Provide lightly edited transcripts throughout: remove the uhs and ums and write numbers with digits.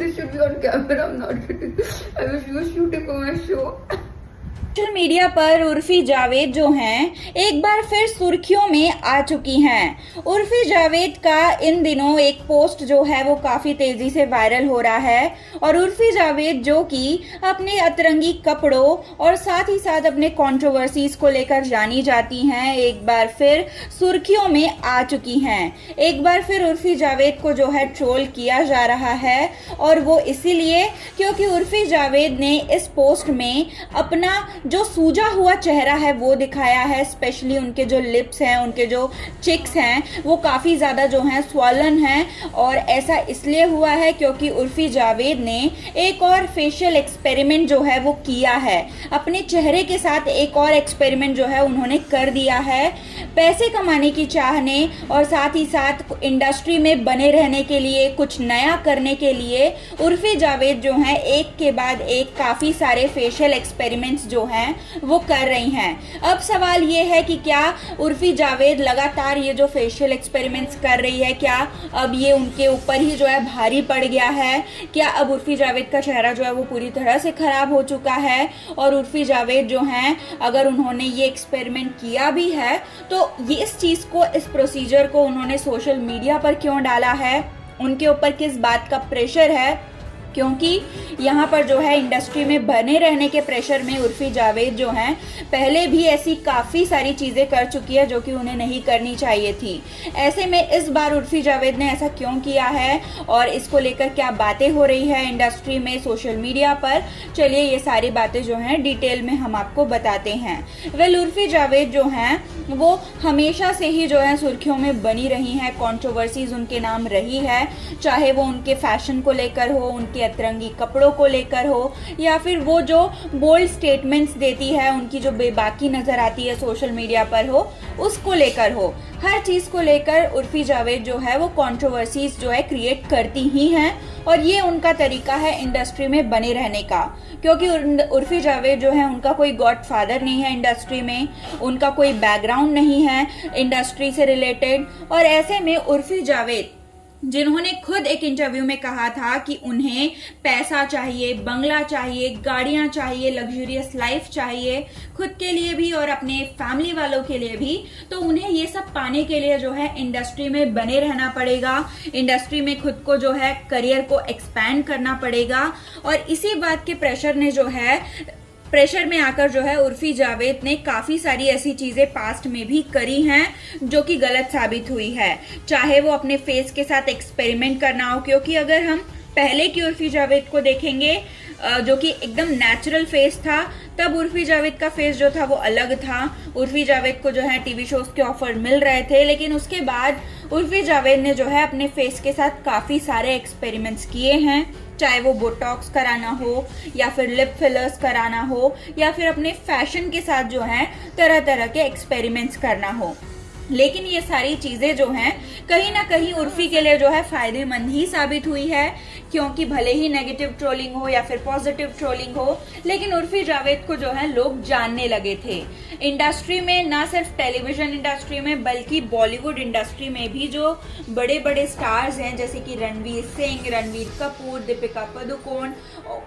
this should be on camera. I'm not shooting. I wish you were shooting for my show. Social media पर उर्फी जावेद जो हैं एक बार फिर सुर्खियों में आ चुकी हैं। उर्फी जावेद का इन दिनों एक पोस्ट जो है वो काफ़ी तेज़ी से वायरल हो रहा है और उर्फी जावेद जो कि अपने अतरंगी कपड़ों और साथ ही साथ अपने कंट्रोवर्सीज को लेकर जानी जाती हैं, एक बार फिर सुर्खियों में आ चुकी हैं। एक बार फिर उर्फी जावेद को जो है ट्रोल किया जा रहा है और वो इसीलिए क्योंकि उर्फी जावेद ने इस पोस्ट में अपना जो सूजा हुआ चेहरा है वो दिखाया है। स्पेशली उनके जो लिप्स हैं, उनके जो चिक्स हैं वो काफ़ी ज़्यादा जो हैं स्वॉलन हैं और ऐसा इसलिए हुआ है क्योंकि उर्फी जावेद ने एक और फेशियल एक्सपेरिमेंट जो है वो किया है। अपने चेहरे के साथ एक और एक्सपेरिमेंट जो है उन्होंने कर दिया है। पैसे कमाने की चाह ने और साथ ही साथ इंडस्ट्री में बने रहने के लिए, कुछ नया करने के लिए उर्फी जावेद जो हैं एक के बाद एक काफ़ी सारे फेशियल एक्सपेरिमेंट्स जो हैं वो कर रही हैं। अब सवाल ये है कि क्या उर्फी जावेद लगातार ये जो फेशियल एक्सपेरिमेंट्स कर रही है, क्या अब ये उनके ऊपर ही जो है भारी पड़ गया है? क्या अब उर्फी जावेद का चेहरा जो है वो पूरी तरह से खराब हो चुका है? और उर्फी जावेद जो हैं अगर उन्होंने ये एक्सपेरिमेंट किया भी है तो ये इस चीज़ को, इस प्रोसीजर को उन्होंने सोशल मीडिया पर क्यों डाला है? उनके ऊपर किस बात का प्रेशर है? क्योंकि यहाँ पर जो है इंडस्ट्री में बने रहने के प्रेशर में उर्फी जावेद जो हैं पहले भी ऐसी काफ़ी सारी चीज़ें कर चुकी है जो कि उन्हें नहीं करनी चाहिए थी। ऐसे में इस बार उर्फी जावेद ने ऐसा क्यों किया है और इसको लेकर क्या बातें हो रही है इंडस्ट्री में, सोशल मीडिया पर, चलिए ये सारी बातें जो हैं डिटेल में हम आपको बताते हैं। वेल, उर्फी जावेद जो हैं वो हमेशा से ही जो है सुर्खियों में बनी रही हैं, कंट्रोवर्सीज उनके नाम रही है, चाहे वो उनके फैशन को लेकर हो, उनके अतरंगी कपड़ों को लेकर हो या फिर वो जो बोल्ड स्टेटमेंट्स देती है, उनकी जो बेबाकी नजर आती है सोशल मीडिया पर हो, उसको लेकर हो। हर चीज़ को लेकर उर्फी जावेद जो है वो कंट्रोवर्सीज जो है क्रिएट करती ही हैं और ये उनका तरीका है इंडस्ट्री में बने रहने का। क्योंकि उर्फी जावेद जो है उनका कोई गॉडफादर नहीं है इंडस्ट्री में, उनका कोई बैकग्राउंड नहीं है इंडस्ट्री से रिलेटेड और ऐसे में उर्फी जावेद जिन्होंने खुद एक इंटरव्यू में कहा था कि उन्हें पैसा चाहिए, बंगला चाहिए, गाड़ियां चाहिए, लग्जरियस लाइफ चाहिए खुद के लिए भी और अपने फैमिली वालों के लिए भी, तो उन्हें ये सब पाने के लिए जो है इंडस्ट्री में बने रहना पड़ेगा, इंडस्ट्री में खुद को जो है करियर को एक्सपैंड करना पड़ेगा। और इसी बात के प्रेशर में आकर जो है उर्फी जावेद ने काफ़ी सारी ऐसी चीज़ें पास्ट में भी करी हैं जो कि गलत साबित हुई है। चाहे वो अपने फेस के साथ एक्सपेरिमेंट करना हो, क्योंकि अगर हम पहले की उर्फी जावेद को देखेंगे जो कि एकदम नेचुरल फेस था, तब उर्फी जावेद का फेस जो था वो अलग था। उर्फी जावेद को जो है टीवी शोज के ऑफर मिल रहे थे, लेकिन उसके बाद उर्फी जावेद ने जो है अपने फेस के साथ काफ़ी सारे एक्सपेरिमेंट्स किए हैं, चाहे वो बोटॉक्स कराना हो या फिर लिप फिलर्स कराना हो या फिर अपने फैशन के साथ जो है तरह तरह के एक्सपेरिमेंट्स करना हो। लेकिन ये सारी चीज़ें जो हैं कहीं ना कहीं उर्फी के लिए जो है फायदेमंद ही साबित हुई है, क्योंकि भले ही नेगेटिव ट्रोलिंग हो या फिर पॉजिटिव ट्रोलिंग हो, लेकिन उर्फी जावेद को जो है लोग जानने लगे थे इंडस्ट्री में, ना सिर्फ टेलीविजन इंडस्ट्री में बल्कि बॉलीवुड इंडस्ट्री में भी जो बड़े बड़े स्टार्स हैं जैसे कि रणवीर सिंह, रणवीर कपूर, दीपिका पादुकोण,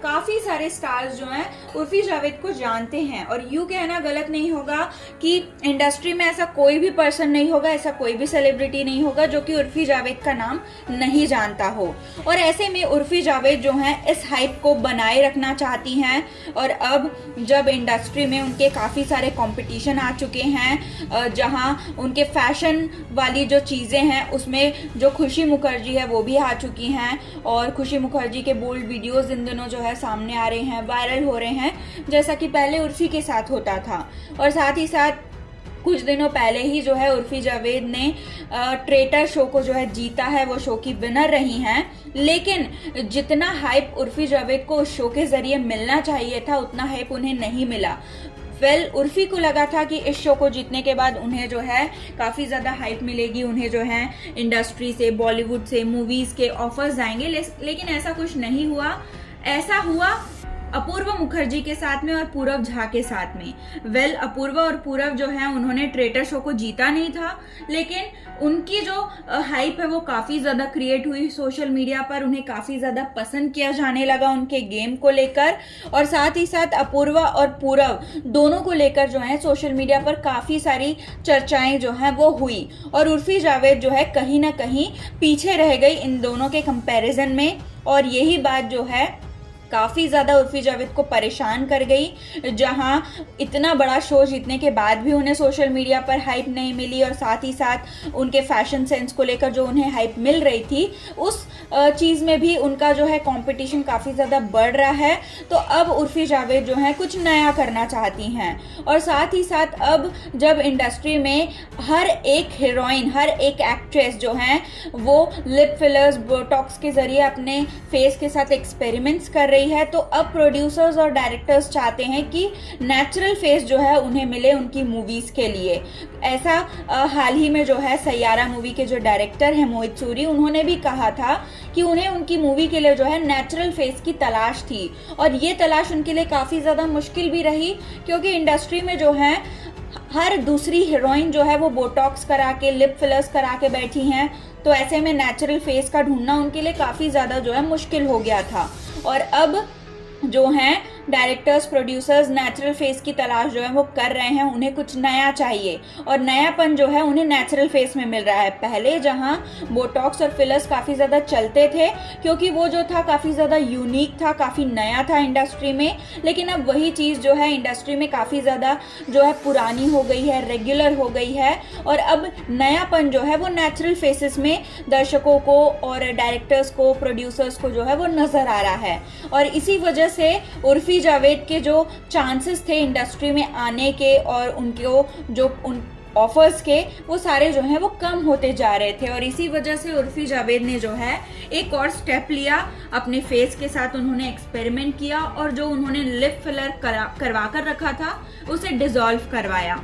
काफ़ी सारे स्टार्स जो हैं उर्फी जावेद को जानते हैं। और यूँ कहना गलत नहीं होगा कि इंडस्ट्री में ऐसा कोई भी पर्सन नहीं होगा, ऐसा कोई भी सेलिब्रिटी नहीं होगा जो कि उर्फी जावेद का नाम नहीं जानता हो। और ऐसे में उर्फी जावेद जो हैं इस हाइप को बनाए रखना चाहती हैं और अब जब इंडस्ट्री में उनके काफ़ी सारे कंपटीशन आ चुके हैं, जहां उनके फैशन वाली जो चीज़ें हैं उसमें जो खुशी मुखर्जी है वो भी आ चुकी हैं और खुशी मुखर्जी के बोल्ड वीडियोस इन दिनों जो है सामने आ रहे हैं, वायरल हो रहे हैं, जैसा कि पहले उर्फी के साथ होता था। और साथ ही साथ कुछ दिनों पहले ही जो है उर्फी जावेद ने ट्रेटर शो को जो है जीता है, वो शो की विनर रही हैं, लेकिन जितना हाइप उर्फी जावेद को उस शो के जरिए मिलना चाहिए था उतना हाइप उन्हें नहीं मिला। उर्फी को लगा था कि इस शो को जीतने के बाद उन्हें जो है काफ़ी ज़्यादा हाइप मिलेगी, उन्हें जो है इंडस्ट्री से, बॉलीवुड से मूवीज़ के ऑफर्स आएंगे, लेकिन ऐसा कुछ नहीं हुआ। ऐसा हुआ अपूर्व मुखर्जी के साथ में और पूरव झा के साथ में। अपूर्व और पूरव जो है उन्होंने ट्रेटर शो को जीता नहीं था, लेकिन उनकी जो हाइप है वो काफी ज्यादा क्रिएट हुई सोशल मीडिया पर, उन्हें काफी ज्यादा पसंद किया जाने लगा उनके गेम को लेकर, और साथ ही साथ अपूर्वा और पूरव दोनों को लेकर जो है सोशल मीडिया पर काफी सारी चर्चाएं जो है वो हुई, और उर्फी जावेद जो है कहीं ना कहीं पीछे रह गई इन दोनों के कंपैरिजन में, और यही बात जो है काफ़ी ज़्यादा उर्फी जावेद को परेशान कर गई। जहां इतना बड़ा शो जीतने के बाद भी उन्हें सोशल मीडिया पर हाइप नहीं मिली, और साथ ही साथ उनके फैशन सेंस को लेकर जो उन्हें हाइप मिल रही थी उस चीज़ में भी उनका जो है कंपटीशन काफ़ी ज़्यादा बढ़ रहा है। तो अब उर्फी जावेद जो है कुछ नया करना चाहती हैं, और साथ ही साथ अब जब इंडस्ट्री में हर एक हीरोइन, हर एक एक्ट्रेस जो हैं वो लिप फिलर्स, बोटॉक्स के ज़रिए अपने फेस के साथ एक्सपेरिमेंट्स कर रही है, तो अब प्रोड्यूसर्स और डायरेक्टर्स चाहते हैं कि नेचुरल फेस जो है उन्हें मिले उनकी मूवीज के लिए। ऐसा हाल ही में जो है सैयारा मूवी के जो डायरेक्टर हैं मोहित सूरी, उन्होंने भी कहा था कि उन्हें उनकी मूवी के लिए जो है नेचुरल फेस की तलाश थी, और ये तलाश उनके लिए काफ़ी ज़्यादा मुश्किल भी रही, क्योंकि इंडस्ट्री में जो है हर दूसरी हीरोइन जो है वो बोटॉक्स करा के, लिप फिलर्स करा के बैठी हैं, तो ऐसे में नेचुरल फेस का ढूंढना उनके लिए काफ़ी ज़्यादा जो है मुश्किल हो गया था। और अब जो हैं डायरेक्टर्स, प्रोड्यूसर्स नेचुरल फेस की तलाश जो है वो कर रहे हैं, उन्हें कुछ नया चाहिए, और नयापन जो है उन्हें नेचुरल फेस में मिल रहा है। पहले जहां बोटॉक्स और फिलर्स काफ़ी ज़्यादा चलते थे, क्योंकि वो जो था काफ़ी ज़्यादा यूनिक था, काफ़ी नया था इंडस्ट्री में, लेकिन अब वही चीज़ जो है इंडस्ट्री में काफ़ी ज़्यादा जो है पुरानी हो गई है, रेगुलर हो गई है, और अब नयापन जो है वो नेचुरल फेसेस में दर्शकों को और डायरेक्टर्स को, प्रोड्यूसर्स को जो है वो नज़र आ रहा है। और इसी वजह से उर्फी जावेद के जो चांसेस थे इंडस्ट्री में आने के और उनको जो उन ऑफर्स के, वो सारे जो हैं वो कम होते जा रहे थे, और इसी वजह से उर्फी जावेद ने जो है एक और स्टेप लिया, अपने फेस के साथ उन्होंने एक्सपेरिमेंट किया, और जो उन्होंने लिप फिलर करवा कर रखा था उसे डिसॉल्व करवाया।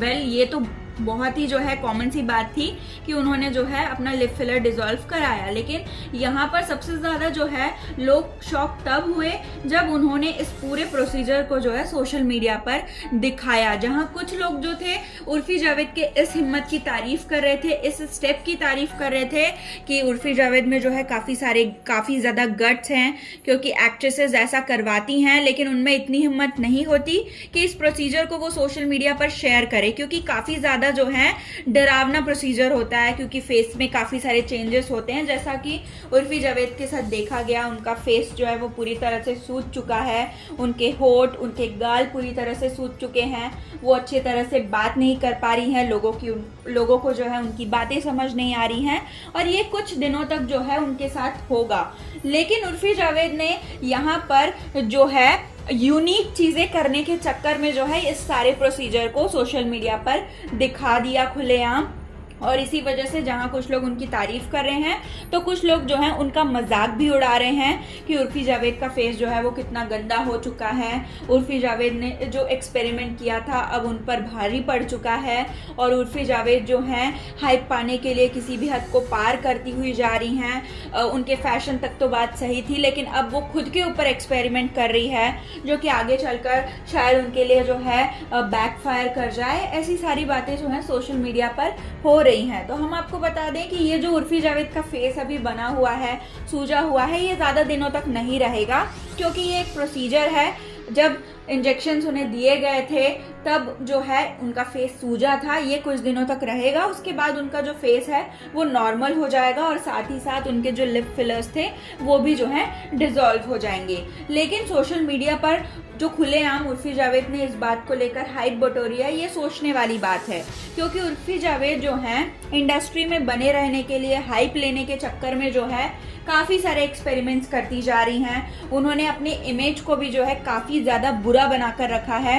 ये तो बहुत ही जो है कॉमन सी बात थी कि उन्होंने जो है अपना लिप फिलर डिसॉल्व कराया, लेकिन यहाँ पर सबसे ज़्यादा जो है लोग शॉक तब हुए जब उन्होंने इस पूरे प्रोसीजर को जो है सोशल मीडिया पर दिखाया, जहाँ कुछ लोग जो थे उर्फी जावेद के इस हिम्मत की तारीफ कर रहे थे, इस स्टेप की तारीफ कर रहे थे कि उर्फी जावेद में जो है काफ़ी ज़्यादा गट्स हैं, क्योंकि एक्ट्रेसेस ऐसा करवाती हैं, लेकिन उनमें इतनी हिम्मत नहीं होती कि इस प्रोसीजर को वो सोशल मीडिया पर शेयर करें, क्योंकि काफ़ी ज़्यादा जो है डरावना प्रोसीजर होता है, क्योंकि फेस में काफ़ी सारे चेंजेस होते हैं, जैसा कि उर्फी जावेद के साथ देखा गया। उनका फेस जो है वो पूरी तरह से सूज चुका है, उनके होठ, उनके गाल पूरी तरह से सूज चुके हैं, वो अच्छी तरह से बात नहीं कर पा रही हैं, लोगों को जो है उनकी बातें समझ नहीं आ रही हैं, और ये कुछ दिनों तक जो है उनके साथ होगा। लेकिन उर्फी जावेद ने यहाँ पर जो है यूनिक चीज़ें करने के चक्कर में जो है इस सारे प्रोसीजर को सोशल मीडिया पर दिखा दिया खुलेआम, और इसी वजह से जहाँ कुछ लोग उनकी तारीफ कर रहे हैं तो कुछ लोग जो हैं उनका मजाक भी उड़ा रहे हैं कि उर्फी जावेद का फेस जो है वो कितना गंदा हो चुका है, उर्फी जावेद ने जो एक्सपेरिमेंट किया था अब उन पर भारी पड़ चुका है, और उर्फी जावेद जो हैं हाइप पाने के लिए किसी भी हद को पार करती हुई जा रही हैं। उनके फैशन तक तो बात सही थी, लेकिन अब वो खुद के ऊपर एक्सपेरिमेंट कर रही है, जो कि आगे चलकर शायद उनके लिए जो है बैकफायर कर जाए। ऐसी सारी बातें जो हैं सोशल मीडिया पर हो रही हैं। तो हम आपको बता दें कि ये जो उर्फी जावेद का फेस अभी बना हुआ है, सूजा हुआ है, ये ज़्यादा दिनों तक नहीं रहेगा, क्योंकि ये एक प्रोसीजर है। जब इंजेक्शंस उन्हें दिए गए थे तब जो है उनका फेस सूजा था, ये कुछ दिनों तक रहेगा, उसके बाद उनका जो फेस है वो नॉर्मल हो जाएगा, और साथ ही साथ उनके जो लिप फिलर्स थे वो भी जो है डिसॉल्व हो जाएंगे। लेकिन सोशल मीडिया पर जो खुलेआम उर्फी जावेद ने इस बात को लेकर हाइप बटोरी है, ये सोचने वाली बात है, क्योंकि उर्फी जावेद जो हैं इंडस्ट्री में बने रहने के लिए हाइप लेने के चक्कर में जो है काफ़ी सारे एक्सपेरिमेंट्स करती जा रही हैं। उन्होंने अपनी इमेज को भी जो है काफ़ी ज़्यादा बुरा बनाकर रखा है,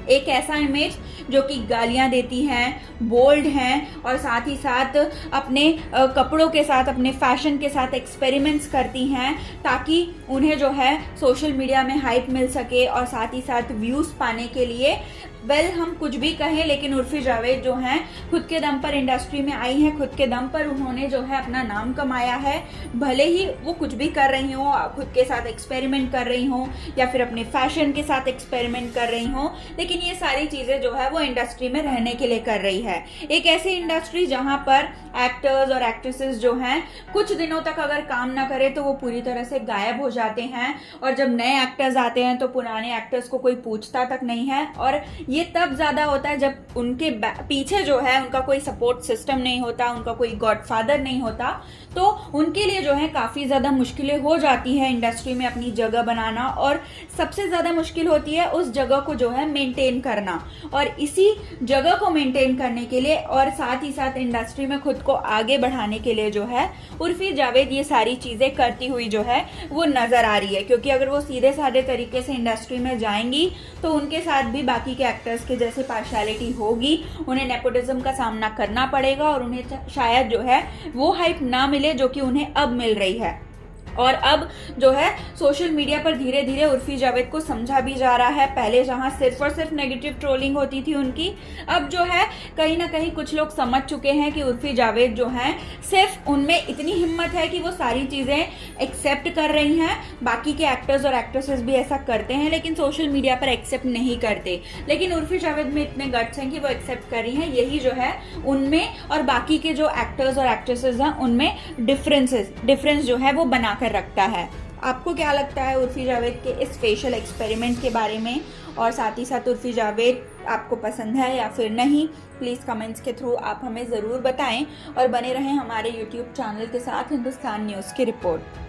एक ऐसा इमेज जो कि गालियां देती हैं, बोल्ड हैं, और साथ ही साथ अपने कपड़ों के साथ, अपने फैशन के साथ एक्सपेरिमेंट्स करती हैं, ताकि उन्हें जो है सोशल मीडिया में हाइप मिल सके, और साथ ही साथ व्यूज़ पाने के लिए हम कुछ भी कहें, लेकिन उर्फी जावेद जो हैं खुद के दम पर इंडस्ट्री में आई हैं, खुद के दम पर उन्होंने जो है अपना नाम कमाया है। भले ही वो कुछ भी कर रही हो, खुद के साथ एक्सपेरिमेंट कर रही हो या फिर अपने फैशन के साथ एक्सपेरिमेंट कर रही हो, लेकिन ये सारी चीजें जो है वो इंडस्ट्री में रहने के लिए कर रही है। एक ऐसी इंडस्ट्री जहां पर एक्टर्स और एक्ट्रेसेस जो हैं कुछ दिनों तक अगर काम ना करे तो वो पूरी तरह से गायब हो जाते हैं, और जब नए एक्टर्स आते हैं तो पुराने एक्टर्स को कोई पूछता तक नहीं है। और ये तब ज्यादा होता है जब उनके पीछे जो है उनका कोई सपोर्ट सिस्टम नहीं होता, उनका कोई गॉडफादर नहीं होता, तो उनके लिए जो है काफी ज्यादा मुश्किलें हो जाती है इंडस्ट्री में अपनी जगह बनाना, और सबसे ज्यादा मुश्किल होती है उस जगह को जो है मेंटेन करना। और इसी जगह को मेंटेन करने के लिए और साथ ही साथ इंडस्ट्री में खुद को आगे बढ़ाने के लिए जो है उर्फी जावेद ये सारी चीजें करती हुई जो है वो नजर आ रही है। क्योंकि अगर वो सीधे साधे तरीके से इंडस्ट्री में जाएंगी तो उनके साथ भी बाकी के एक्टर्स के जैसे पार्शियलिटी होगी, उन्हें नेपोटिज्म का सामना करना पड़ेगा और उन्हें शायद जो है वो हाइप ना मिले जो कि उन्हें अब मिल रही है। और अब जो है सोशल मीडिया पर धीरे धीरे उर्फी जावेद को समझा भी जा रहा है। पहले जहां सिर्फ और सिर्फ नेगेटिव ट्रोलिंग होती थी उनकी, अब जो है कहीं ना कहीं कुछ लोग समझ चुके हैं कि उर्फी जावेद जो हैं सिर्फ उनमें इतनी हिम्मत है कि वो सारी चीजें एक्सेप्ट कर रही हैं। बाकी के एक्टर्स और एक्ट्रेसेस भी ऐसा करते हैं लेकिन सोशल मीडिया पर एक्सेप्ट नहीं करते, लेकिन उर्फी जावेद में इतने गट्स हैं कि वो एक्सेप्ट कर रही हैं। यही जो है उनमें और बाकी के जो एक्टर्स और एक्ट्रेसेस हैं उनमें डिफरेंस जो है वो बनाकर रखता है। आपको क्या लगता है उर्फी जावेद के इस फेशियल एक्सपेरिमेंट के बारे में, और साथ ही साथ उर्फी जावेद आपको पसंद है या फिर नहीं? प्लीज़ कमेंट्स के थ्रू आप हमें ज़रूर बताएं और बने रहें हमारे यूट्यूब चैनल के साथ हिंदुस्तान न्यूज़ की रिपोर्ट।